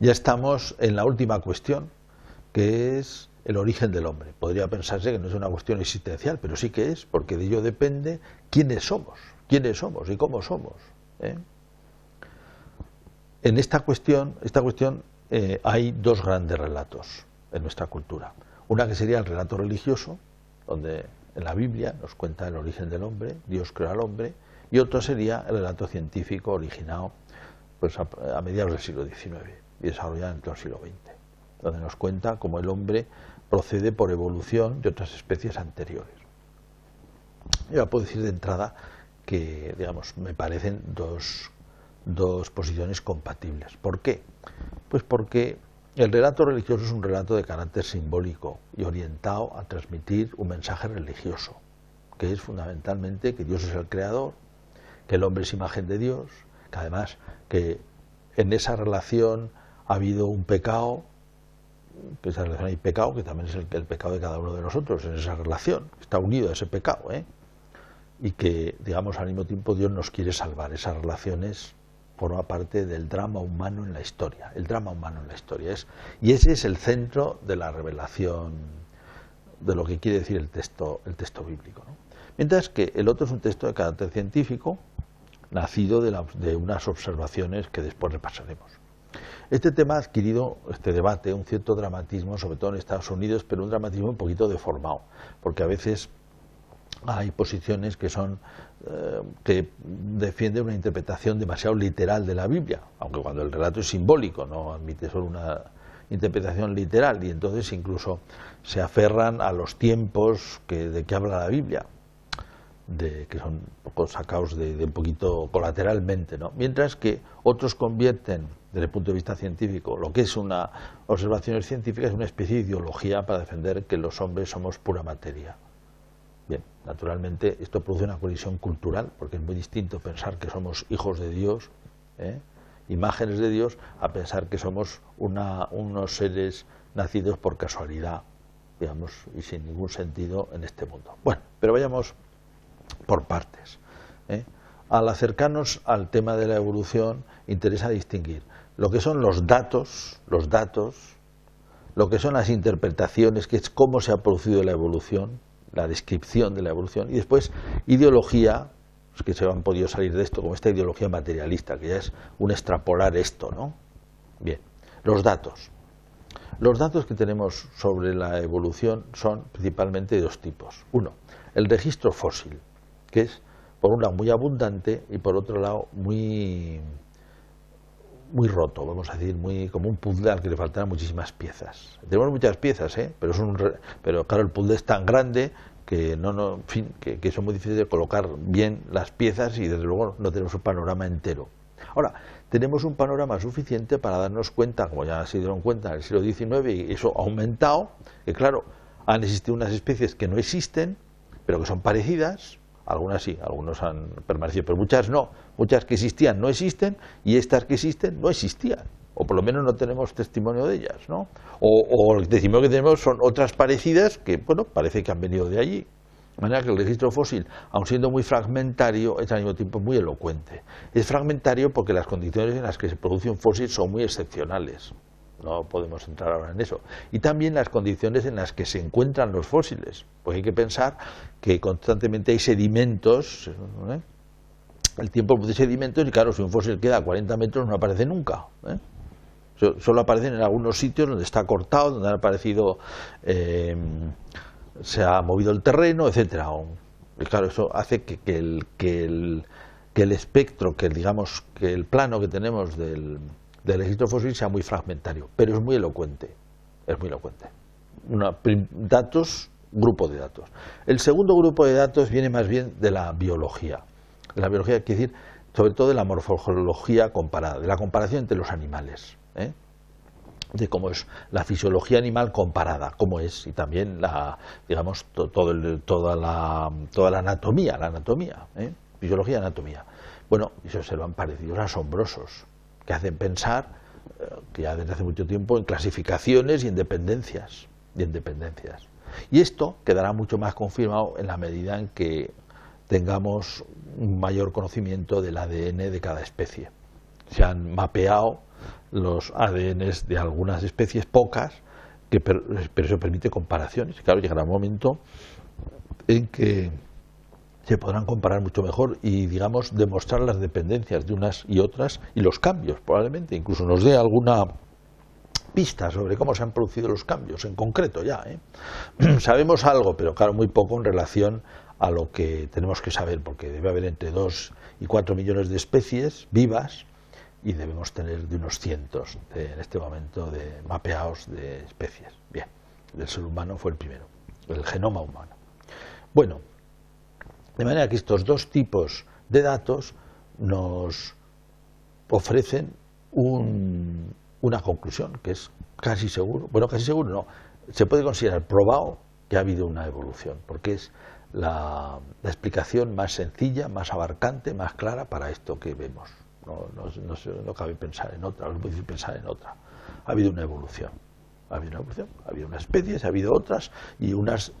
Ya estamos en la última cuestión, que es el origen del hombre. Podría pensarse que no es una cuestión existencial, pero sí que es, porque de ello depende quiénes somos y cómo somos. En esta cuestión hay dos grandes relatos en nuestra cultura. Una que sería el relato religioso, donde en la Biblia nos cuenta el origen del hombre, Dios creó al hombre, y otro sería el relato científico originado pues, a mediados del siglo XIX y desarrollado en todo el siglo XX, donde nos cuenta cómo el hombre procede por evolución de otras especies anteriores. Yo puedo decir de entrada que, digamos, me parecen dos posiciones compatibles. ¿Por qué? Pues porque el relato religioso es un relato de carácter simbólico y orientado a transmitir un mensaje religioso, que es fundamentalmente que Dios es el creador, que el hombre es imagen de Dios, que además que en esa relación ha habido un pecado, que en esa relación hay pecado, que también es el pecado de cada uno de nosotros, en esa relación, está unido a ese pecado, y que, digamos, al mismo tiempo Dios nos quiere salvar. Esas relaciones forma parte del drama humano en la historia, y ese es el centro de la revelación de lo que quiere decir el texto bíblico, ¿no? Mientras que el otro es un texto de carácter científico, nacido de unas observaciones que después repasaremos. Este tema ha adquirido, este debate, un cierto dramatismo, sobre todo en Estados Unidos, pero un dramatismo un poquito deformado, porque a veces hay posiciones que que defienden una interpretación demasiado literal de la Biblia, aunque cuando el relato es simbólico, no admite solo una interpretación literal, y entonces incluso se aferran a los tiempos de que habla la Biblia, que son un poco sacados de un poquito colateralmente, ¿no? Mientras que otros convierten, desde el punto de vista científico, lo que es una observaciones científicas en una especie de ideología para defender que los hombres somos pura materia. Bien, naturalmente esto produce una colisión cultural, porque es muy distinto pensar que somos hijos de Dios, imágenes de Dios, a pensar que somos unos seres nacidos por casualidad, digamos, y sin ningún sentido en este mundo. Bueno, pero vayamos por partes. Al acercarnos al tema de la evolución, interesa distinguir lo que son los datos, lo que son las interpretaciones, que es cómo se ha producido la evolución, la descripción de la evolución, y después ideología, que se han podido salir de esto, como esta ideología materialista, que ya es un extrapolar esto, ¿no? Bien, los datos. Los datos que tenemos sobre la evolución son principalmente de dos tipos. Uno, el registro fósil, que es por un lado muy abundante y por otro lado muy roto, vamos a decir, como un puzzle al que le faltan muchísimas piezas. Tenemos muchas piezas, pero claro, el puzzle es tan grande que en fin, que son muy difíciles de colocar bien las piezas y desde luego no tenemos un panorama entero. Ahora, tenemos un panorama suficiente para darnos cuenta, como ya se dieron cuenta en el siglo XIX, y eso ha aumentado, que claro, han existido unas especies que no existen, pero que son parecidas. Algunas sí, algunos han permanecido, pero muchas no. Muchas que existían no existen, y estas que existen no existían, o por lo menos no tenemos testimonio de ellas, ¿no? O el testimonio que tenemos son otras parecidas que, bueno, parece que han venido de allí. De manera que el registro fósil, aun siendo muy fragmentario, es al mismo tiempo muy elocuente. Es fragmentario porque las condiciones en las que se produce un fósil son muy excepcionales. No podemos entrar ahora en eso. Y también las condiciones en las que se encuentran los fósiles. Pues hay que pensar que constantemente hay sedimentos, el tiempo produce sedimentos, y claro, si un fósil queda a 40 metros no aparece nunca. Solo aparecen en algunos sitios donde está cortado, donde han aparecido, se ha movido el terreno, etcétera. Y claro, eso hace que el espectro, que el plano que tenemos del registro fósil sea muy fragmentario, pero es muy elocuente. Grupo de datos. El segundo grupo de datos viene más bien de la biología. La biología quiere decir, sobre todo, de la morfología comparada, de la comparación entre los animales, de cómo es la fisiología animal comparada, cómo es, y también toda la anatomía, fisiología y anatomía. Bueno, y se observan parecidos asombrosos, que hacen pensar, que ya desde hace mucho tiempo, en clasificaciones y en dependencias. Y esto quedará mucho más confirmado en la medida en que tengamos un mayor conocimiento del ADN de cada especie. se han mapeado los ADNs de algunas especies, pocas, pero eso permite comparaciones. Claro, llegará un momento en que se podrán comparar mucho mejor y, digamos, demostrar las dependencias de unas y otras y los cambios, probablemente. Incluso nos dé alguna pista sobre cómo se han producido los cambios, en concreto ya. Sabemos algo, pero claro, muy poco en relación a lo que tenemos que saber, porque debe haber entre 2 y 4 millones de especies vivas y debemos tener de unos cientos en este momento de mapeados de especies. Bien, el ser humano fue el primero, el genoma humano. Bueno, de manera que estos dos tipos de datos nos ofrecen una conclusión, que es casi seguro, bueno, casi seguro no, se puede considerar probado que ha habido una evolución, porque es la explicación más sencilla, más abarcante, más clara para esto que vemos. No cabe pensar en otra, no es muy difícil pensar en otra. Ha habido una evolución. Ha habido una evolución, ha habido unas especies, ha habido otras y unas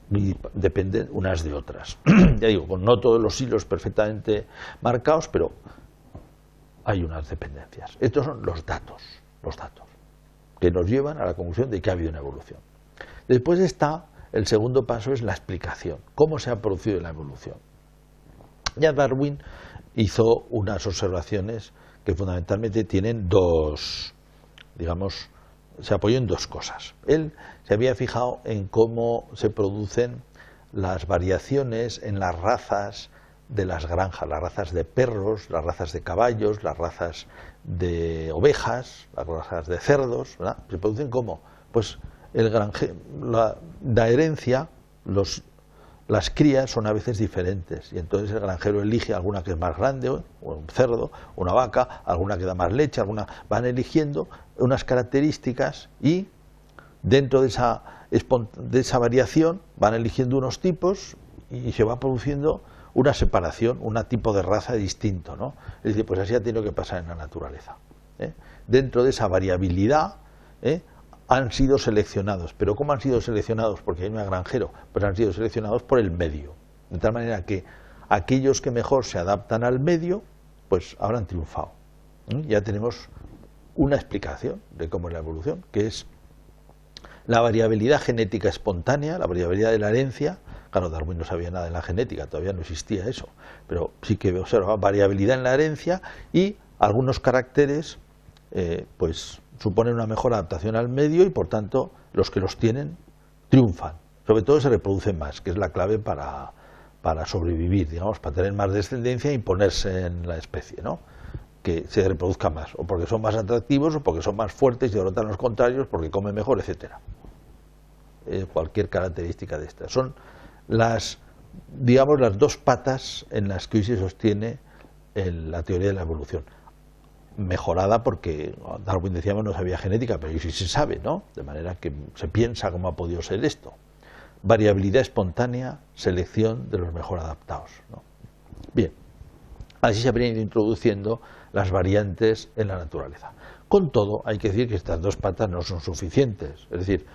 dependen unas de otras. Ya digo, con no todos los hilos perfectamente marcados, pero hay unas dependencias. Estos son los datos que nos llevan a la conclusión de que ha habido una evolución. Después está el segundo paso, es la explicación. ¿Cómo se ha producido la evolución? Ya Darwin hizo unas observaciones que fundamentalmente tienen dos, digamos, se apoyó en dos cosas. Él se había fijado en cómo se producen las variaciones en las razas de las granjas, las razas de perros, las razas de caballos, las razas de ovejas, las razas de cerdos, ¿verdad? Se producen ¿cómo? Pues la herencia, las crías son a veces diferentes y entonces el granjero elige alguna que es más grande, o un cerdo, una vaca, alguna que da más leche, van eligiendo unas características y dentro de esa variación van eligiendo unos tipos y se va produciendo una separación, un tipo de raza distinto, ¿no? Es decir, pues así ha tenido que pasar en la naturaleza. Dentro de esa variabilidad han sido seleccionados. ¿Pero cómo han sido seleccionados? Porque hay un granjero, pues han sido seleccionados por el medio. De tal manera que aquellos que mejor se adaptan al medio, pues habrán triunfado. Ya tenemos una explicación de cómo es la evolución, que es la variabilidad genética espontánea, la variabilidad de la herencia. Claro, Darwin no sabía nada de la genética, todavía no existía eso, pero sí que observa variabilidad en la herencia y algunos caracteres, pues suponen una mejor adaptación al medio y por tanto los que los tienen triunfan, sobre todo se reproducen más, que es la clave para sobrevivir, digamos, para tener más descendencia e imponerse en la especie, ¿no? Que se reproduzca más, o porque son más atractivos, o porque son más fuertes y derrotan a los contrarios, porque comen mejor, etcétera. Cualquier característica de estas son digamos, las dos patas en las que hoy se sostiene la teoría de la evolución. Mejorada porque Darwin, decíamos, no sabía genética, pero hoy sí se sabe, ¿no? De manera que se piensa cómo ha podido ser esto. Variabilidad espontánea, selección de los mejor adaptados, ¿no? Bien, así se habrían ido introduciendo las variantes en la naturaleza. Con todo, hay que decir que estas dos patas no son suficientes, es decir,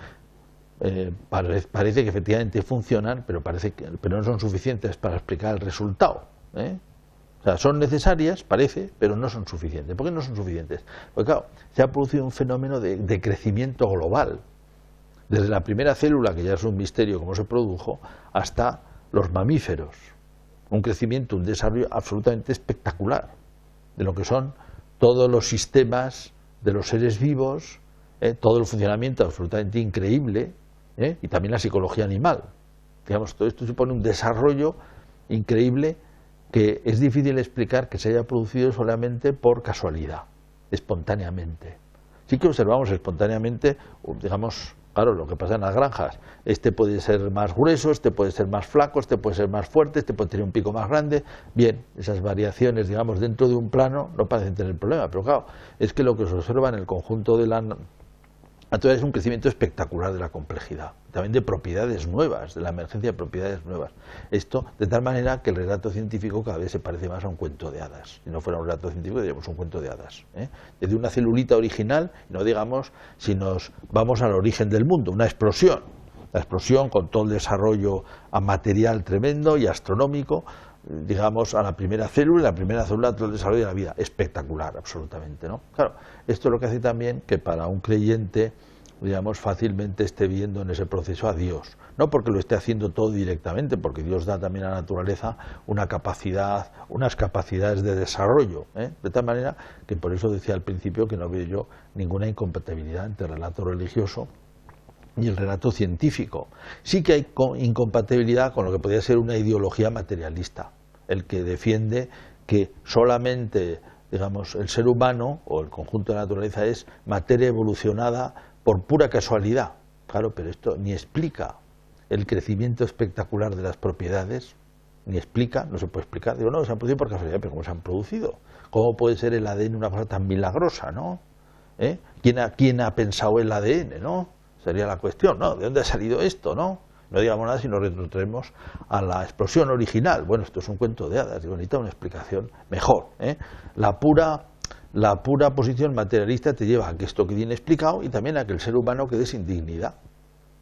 parece que efectivamente funcionan, pero no son suficientes para explicar el resultado, O sea, son necesarias, parece, pero no son suficientes. ¿Por qué no son suficientes? Porque claro, se ha producido un fenómeno de crecimiento global. Desde la primera célula, que ya es un misterio cómo se produjo, hasta los mamíferos. Un crecimiento, un desarrollo absolutamente espectacular de lo que son todos los sistemas de los seres vivos, todo el funcionamiento absolutamente increíble, y también la psicología animal. Digamos, todo esto supone un desarrollo increíble que es difícil explicar que se haya producido solamente por casualidad, espontáneamente. Sí que observamos espontáneamente, digamos, claro, lo que pasa en las granjas. Este puede ser más grueso, este puede ser más flaco, este puede ser más fuerte, este puede tener un pico más grande. Bien, esas variaciones, digamos, dentro de un plano no parecen tener problema, pero claro, es que lo que se observa en el conjunto de la naturaleza es un crecimiento espectacular de la complejidad, también de propiedades nuevas, de la emergencia de propiedades nuevas. Esto de tal manera que el relato científico cada vez se parece más a un cuento de hadas. Si no fuera un relato científico, diríamos un cuento de hadas. Desde una celulita original, no digamos si nos vamos al origen del mundo, una explosión. La explosión con todo el desarrollo material tremendo y astronómico, digamos, a la primera célula, y la primera célula todo el desarrollo de la vida. Espectacular, absolutamente, ¿no? Claro, esto es lo que hace también que para un creyente, digamos, fácilmente esté viendo en ese proceso a Dios. No porque lo esté haciendo todo directamente, porque Dios da también a la naturaleza una capacidad, unas capacidades de desarrollo, ¿eh? De tal manera que por eso decía al principio que no veo yo ninguna incompatibilidad entre el relato religioso y el relato científico. Sí que hay incompatibilidad con lo que podría ser una ideología materialista, el que defiende que solamente, digamos, el ser humano o el conjunto de la naturaleza es materia evolucionada por pura casualidad. Claro, pero esto ni explica el crecimiento espectacular de las propiedades, ni explica, no se puede explicar. Digo, no, se han producido por casualidad, pero ¿cómo se han producido? ¿Cómo puede ser el ADN una cosa tan milagrosa, no? ¿Quién ha pensado el ADN, no? Sería la cuestión, ¿no? ¿De dónde ha salido esto, no? No digamos nada si nos retrotraemos a la explosión original. Bueno, esto es un cuento de hadas, digo, necesita una explicación mejor, ¿eh? La pura posición materialista te lleva a que esto quede bien explicado y también a que el ser humano quede sin dignidad,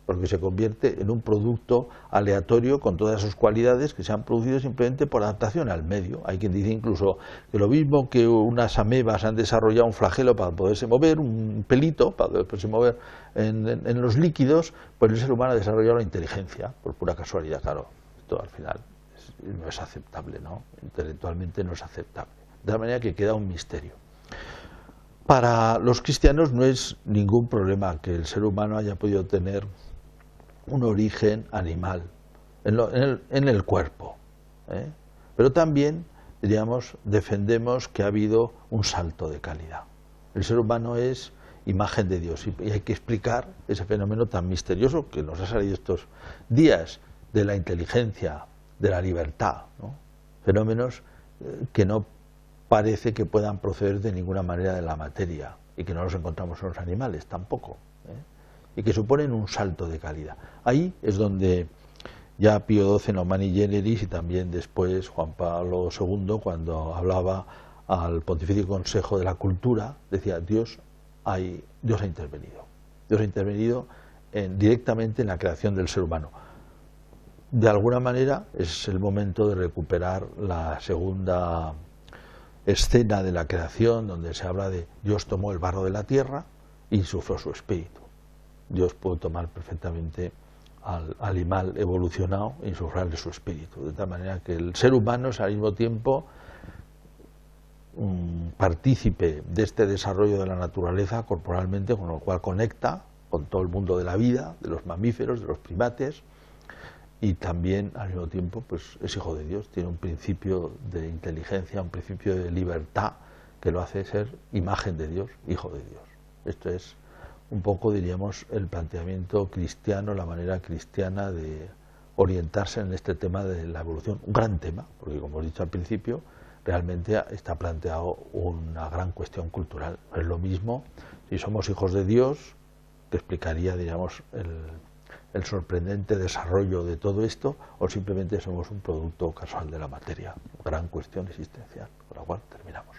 porque se convierte en un producto aleatorio con todas sus cualidades que se han producido simplemente por adaptación al medio. Hay quien dice incluso que lo mismo que unas amebas han desarrollado un flagelo para poderse mover, un pelito para poderse mover en los líquidos, pues el ser humano ha desarrollado la inteligencia por pura casualidad. Claro, esto al final no es aceptable, ¿no? Intelectualmente no es aceptable. De la manera que queda un misterio. Para los cristianos no es ningún problema que el ser humano haya podido tener un origen animal en el cuerpo, ¿eh? Pero también, diríamos, defendemos que ha habido un salto de calidad. El ser humano es imagen de Dios y hay que explicar ese fenómeno tan misterioso que nos ha salido estos días de la inteligencia, de la libertad, ¿no? Fenómenos que no parece que puedan proceder de ninguna manera de la materia y que no los encontramos en los animales tampoco, ¿eh? Y que suponen un salto de calidad. Ahí es donde ya Pío XII en Humani Generis y también después Juan Pablo II, cuando hablaba al Pontificio Consejo de la Cultura, decía Dios ha intervenido. Dios ha intervenido directamente en la creación del ser humano. De alguna manera es el momento de recuperar la segunda escena de la creación, donde se habla de Dios tomó el barro de la tierra y insufló su espíritu. Dios puede tomar perfectamente al animal evolucionado e insuflarle su espíritu, de tal manera que el ser humano es al mismo tiempo un partícipe de este desarrollo de la naturaleza corporalmente, con lo cual conecta con todo el mundo de la vida, de los mamíferos, de los primates, y también al mismo tiempo pues es hijo de Dios, tiene un principio de inteligencia, un principio de libertad que lo hace ser imagen de Dios, hijo de Dios. Esto es un poco, diríamos, el planteamiento cristiano, la manera cristiana de orientarse en este tema de la evolución, un gran tema, porque como he dicho al principio, realmente está planteado una gran cuestión cultural. Es lo mismo si somos hijos de Dios, que explicaría, digamos, el sorprendente desarrollo de todo esto, o simplemente somos un producto casual de la materia. Gran cuestión existencial, con la cual terminamos.